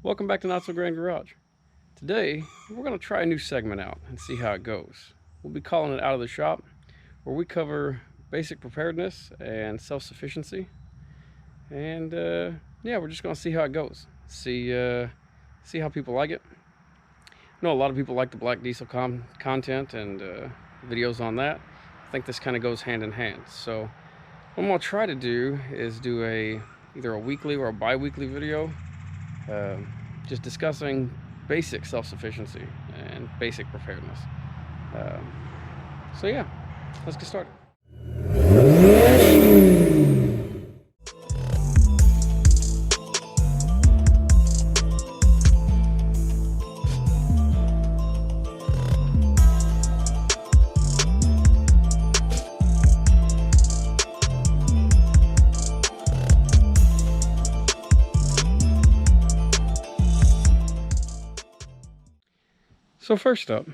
Welcome back to Not So Grand Garage. Today, we're going to try a new segment out and see how it goes. We'll be calling it Out of the Shop, where we cover basic preparedness and self-sufficiency. And yeah, we're just going to see how it goes. See how people like it. I know a lot of people like the black diesel content and videos on that. I think this kind of goes hand in hand. So what I'm going to try to do is do either a weekly or a bi-weekly video uh, just discussing basic self-sufficiency and basic preparedness. Um, so yeah, let's get started. So first up,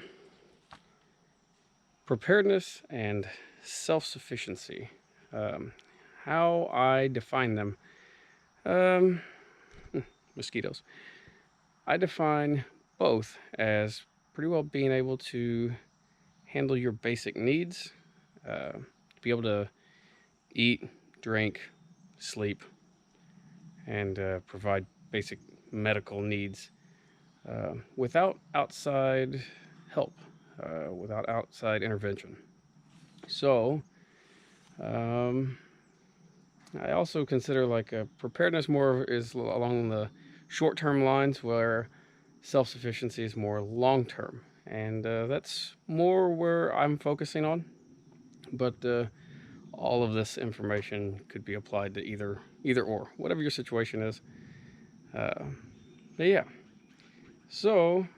preparedness and self-sufficiency. How I define them. Um, Mosquitoes. I define both as pretty well being able to handle your basic needs, be able to eat, drink, sleep, and provide basic medical needs without outside help, without outside intervention. So, I also consider like a preparedness more is along the short-term lines, where self-sufficiency is more long-term, and that's more where I'm focusing on. But all of this information could be applied to either or, whatever your situation is. But yeah. So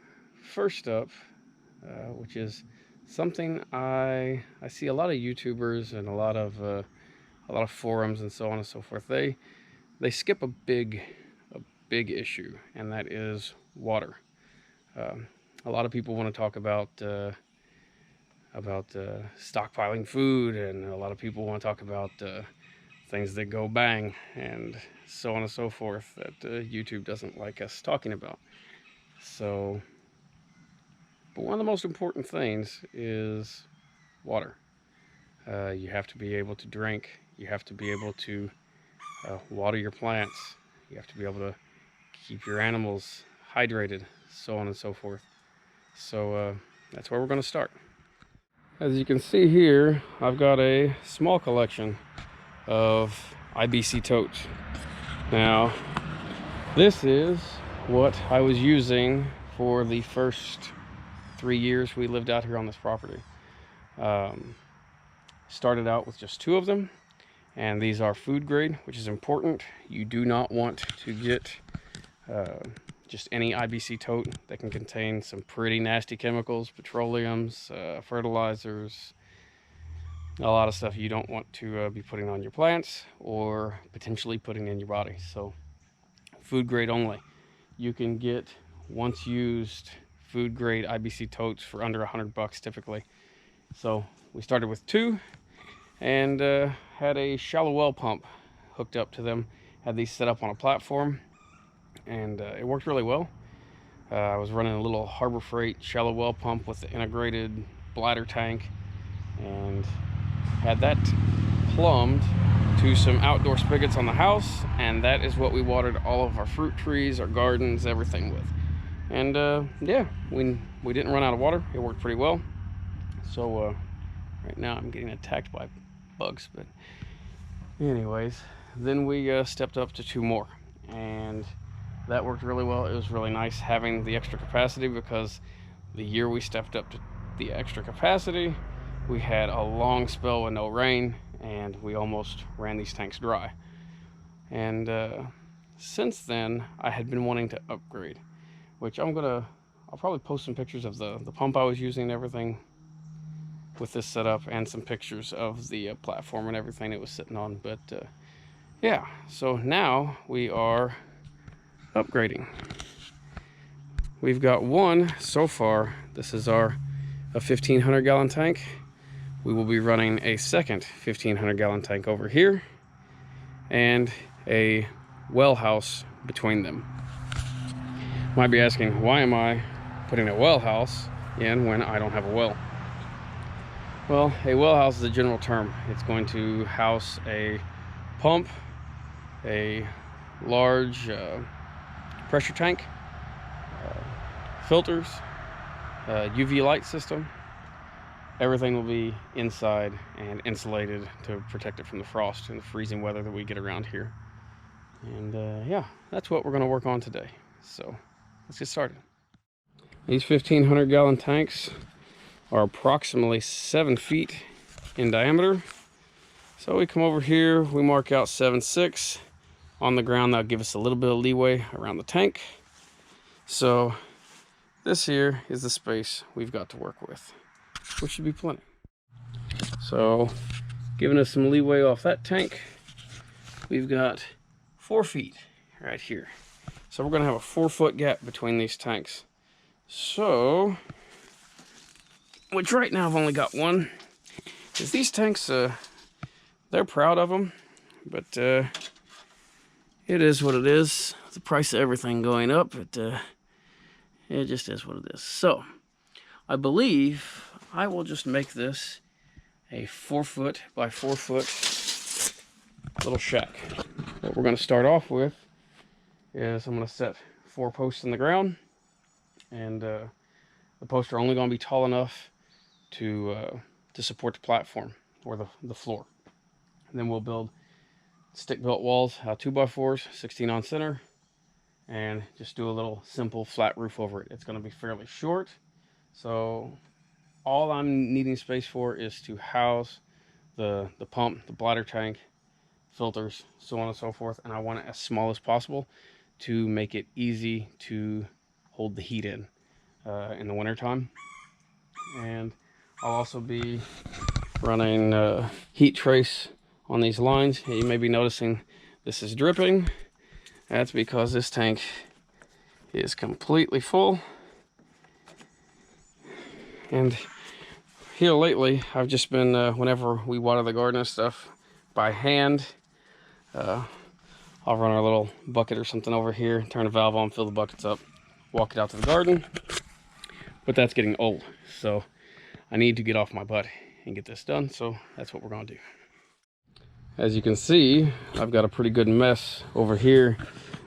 first up, which is something I see a lot of YouTubers and a lot of forums and so on and so forth. They skip a big issue, and that is water. A lot of people want to talk about stockpiling food, and a lot of people want to talk about things that go bang and so on and so forth that YouTube doesn't like us talking about. So, but one of the most important things is water. You have to be able to drink. You have to be able to water your plants. You have to be able to keep your animals hydrated, so on and so forth. So that's where we're going to start. As you can see here, I've got a small collection of IBC totes. Now, this is what I was using for the first 3 years we lived out here on this property. Started out with just 2 of them, and these are food grade, which is important. You do not want to get just any IBC tote that can contain some pretty nasty chemicals, petroleums, fertilizers, a lot of stuff you don't want to be putting on your plants or potentially putting in your body. So food grade only. You can get once used food grade IBC totes for under $100 typically. So we started with 2 and had a shallow well pump hooked up to them. Had these set up on a platform, and it worked really well. I was running a little Harbor Freight shallow well pump with the integrated bladder tank, and had that plumbed to some outdoor spigots on the house, and that is what we watered all of our fruit trees, our gardens, everything with. And yeah, we didn't run out of water. It worked pretty well. So right now I'm getting attacked by bugs, but anyways, then we stepped up to 2 more, and that worked really well. It was really nice having the extra capacity, because the year we stepped up to the extra capacity, we had a long spell with no rain, and we almost ran these tanks dry. And since then, I had been wanting to upgrade, which I'll probably post some pictures of the pump I was using and everything with this setup, and some pictures of the platform and everything it was sitting on. But yeah, so now we are upgrading. We've got one so far. This is a 1,500 gallon tank. We will be running a second 1,500 gallon tank over here, and a well house between them. might be asking, why am I putting a well house in when I don't have a well? Well, a well house is a general term. It's going to house a pump, a large pressure tank, filters, UV light system. Everything will be inside and insulated to protect it from the frost and the freezing weather that we get around here. And yeah, that's what we're going to work on today. So let's get started. These 1,500 gallon tanks are approximately 7 feet in diameter. So we come over here, we mark out 7.6 on the ground. That'll give us a little bit of leeway around the tank. So this here is the space we've got to work with, which should be plenty. So giving us some leeway off that tank, we've got 4 feet right here. So we're going to have a 4-foot gap between these tanks. So, which right now I've only got one, is these tanks, they're proud of them, but it is what it is. The price of everything going up, it just is what it is. So, I believe I will just make this a 4-foot by 4-foot little shack. What we're going to start off with is I'm going to set 4 posts in the ground, and the posts are only going to be tall enough to support the platform or the floor. And then we'll build stick-built walls, 2x4s, 16 on center, and just do a little simple flat roof over it. It's going to be fairly short, so all I'm needing space for is to house the pump, the bladder tank, filters, so on and so forth, and I want it as small as possible to make it easy to hold the heat in the winter time. And I'll also be running heat trace on these lines. You may be noticing this is dripping. That's because this tank is completely full. And here lately, I've just been, whenever we water the garden and stuff by hand, I'll run our little bucket or something over here, turn the valve on, fill the buckets up, walk it out to the garden. But that's getting old, so I need to get off my butt and get this done, so that's what we're going to do. As you can see, I've got a pretty good mess over here.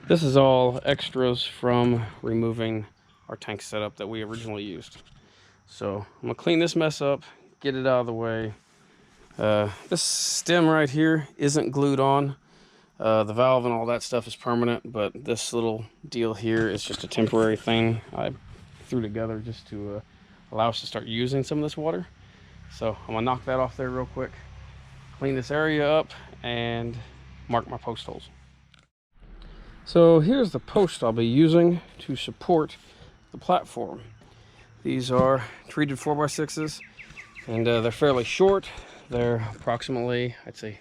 This is all extras from removing our tank setup that we originally used. So I'm going to clean this mess up, get it out of the way. This stem right here isn't glued on. The valve and all that stuff is permanent, but this little deal here is just a temporary thing I threw together just to allow us to start using some of this water. So I'm gonna knock that off there real quick, clean this area up, and mark my post holes. So here's the post I'll be using to support the platform. These are treated 4x6s, and they're fairly short. They're approximately, I'd say,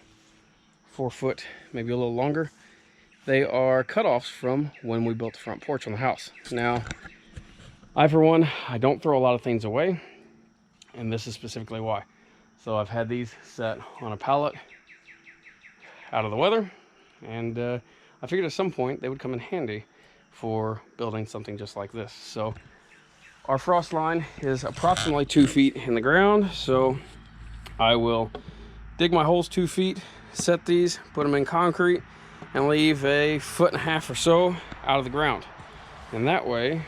4 foot, maybe a little longer. They are cutoffs from when we built the front porch on the house. Now, for one, I don't throw a lot of things away, and this is specifically why. So I've had these set on a pallet out of the weather, and I figured at some point they would come in handy for building something just like this. So our frost line is approximately 2 feet in the ground, so I will dig my holes 2 feet, set these, put them in concrete, and leave 1.5 feet or so out of the ground. And that way,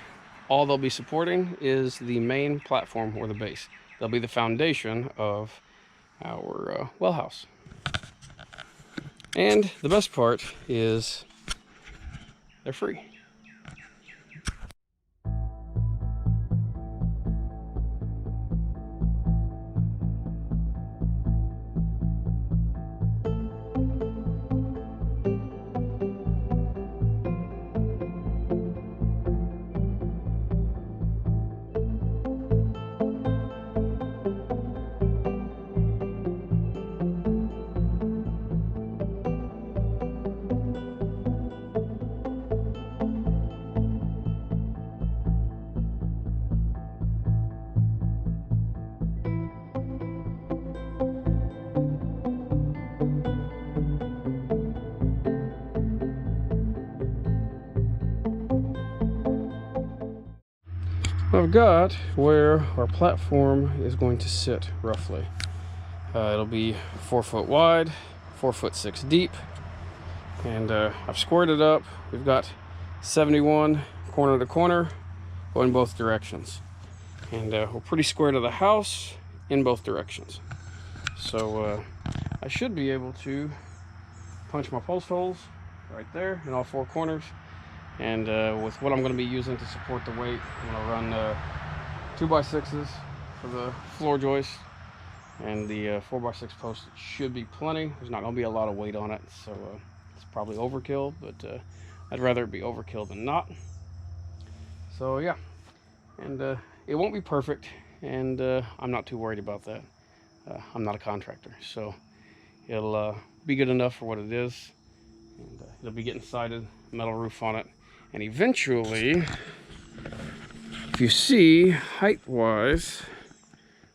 all they'll be supporting is the main platform or the base. They'll be the foundation of our well house. And the best part is they're free. I've got where our platform is going to sit roughly. It'll be 4 foot wide, 4'6" deep, and I've squared it up. We've got 71 corner to corner, going both directions, and we're pretty square to the house in both directions. So I should be able to punch my post holes right there in all 4 corners. And with what I'm going to be using to support the weight, I'm going to run 2x6s for the floor joist, and the 4x6 post should be plenty. There's not going to be a lot of weight on it, so it's probably overkill, but I'd rather it be overkill than not. So yeah, and it won't be perfect, and I'm not too worried about that. I'm not a contractor, so it'll be good enough for what it is, and it'll be getting sided, metal roof on it. And eventually, if you see, height-wise,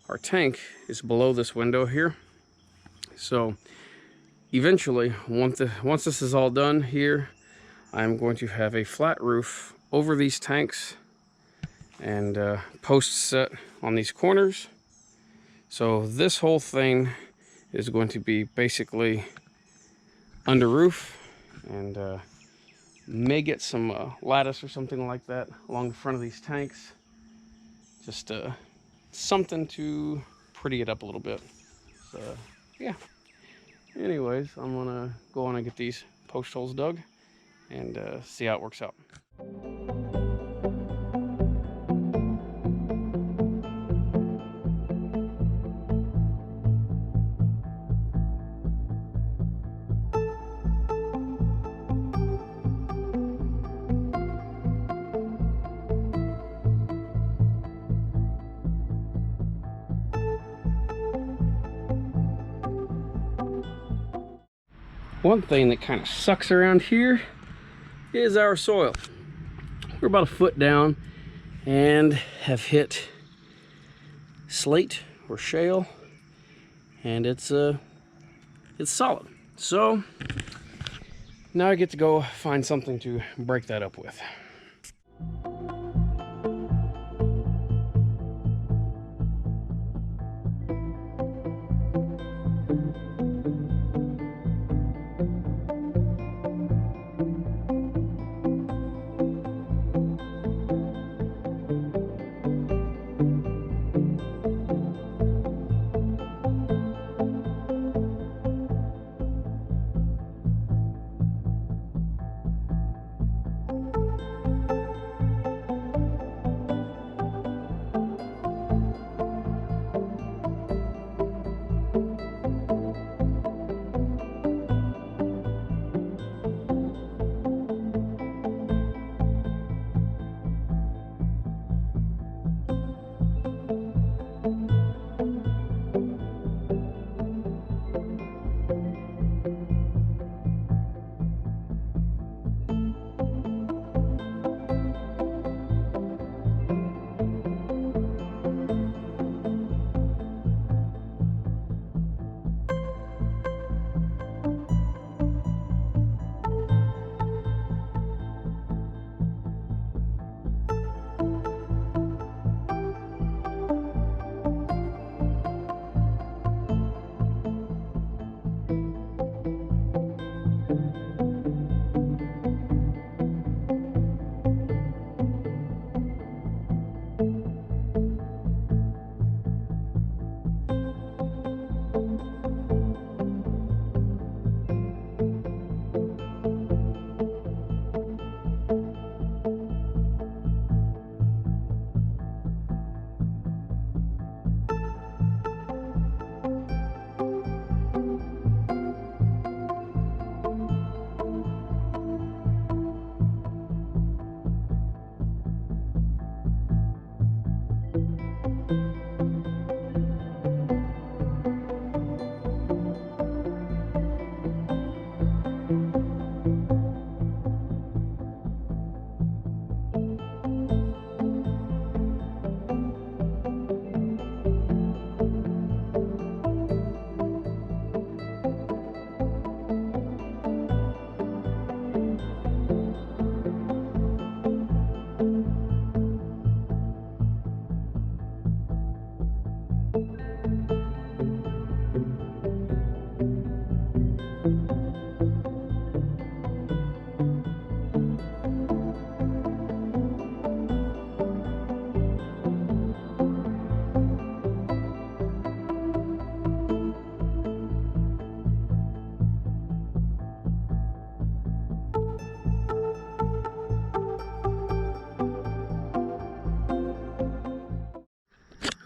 our tank is below this window here. So eventually, once this is all done here, I'm going to have a flat roof over these tanks and posts set on these corners. So this whole thing is going to be basically under roof, and may get some lattice or something like that along the front of these tanks. Just something to pretty it up a little bit. So yeah. Anyways, I'm gonna go on and get these post holes dug and see how it works out. One thing that kind of sucks around here is our soil. We're about a foot down and have hit slate or shale, and it's solid. So now I get to go find something to break that up with.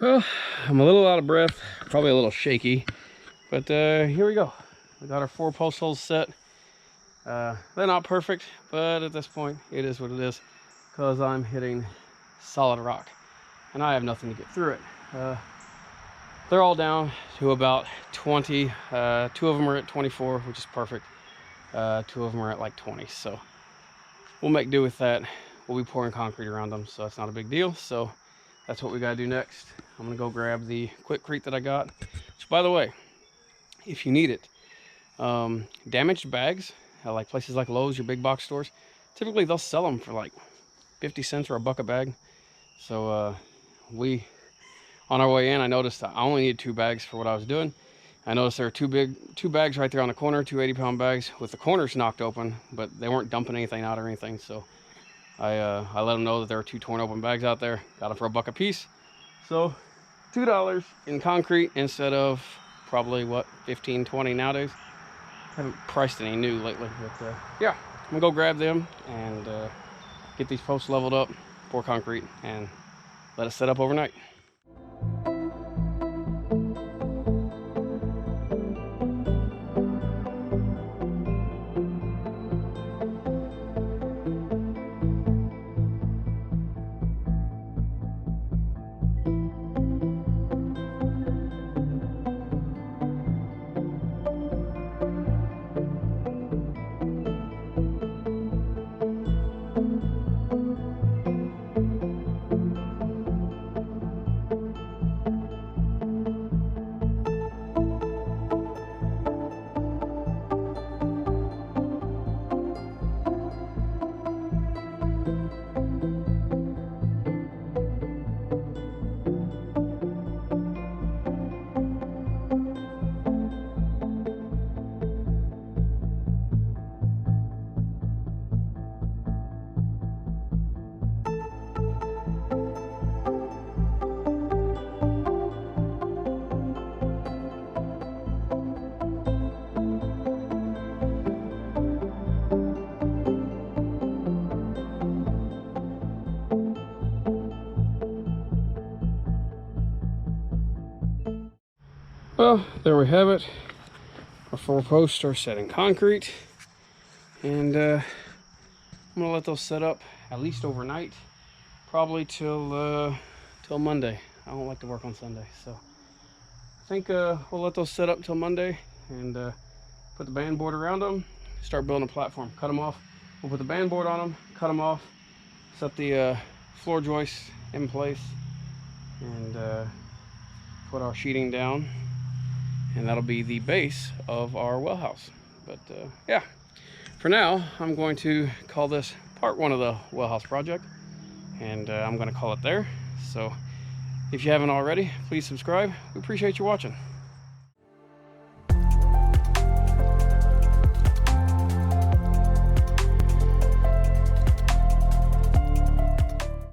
Well, I'm a little out of breath, probably a little shaky, but here we go. We got our 4 post holes set. They're not perfect, but at this point, it is what it is, because I'm hitting solid rock, and I have nothing to get through it. They're all down to about 20. 2 of them are at 24, which is perfect. 2 of them are at like 20, so we'll make do with that. We'll be pouring concrete around them, so it's not a big deal. So that's what we gotta do next. I'm gonna go grab the Quikrete that I got, which, by the way, if you need it, damaged bags, like places like Lowe's, your big box stores, typically they'll sell them for like 50 cents or $1 a bag. So on our way in, I noticed I only needed 2 bags for what I was doing. I noticed there were 2 bags right there on the corner, 2 80-pound bags with the corners knocked open, but they weren't dumping anything out or anything. So I let them know that there were 2 torn open bags out there. Got them for $1 a piece. So $2 in concrete instead of probably what, 15, 20 nowadays. I haven't priced any new lately, but yeah, I'm gonna go grab them and get these posts leveled up, pour concrete, and let it set up overnight. Well, there we have it. Our 4 posts are set in concrete, and I'm gonna let those set up at least overnight, probably till Monday. I don't like to work on Sunday, so I think we'll let those set up till Monday and put the band board around them, start building a platform, cut them off. We'll put the band board on them, cut them off, set the floor joists in place, and put our sheeting down, and that'll be the base of our well house. But yeah, for now, I'm going to call this part 1 of the well house project, and I'm going to call it there. So if you haven't already, please subscribe. We appreciate you watching.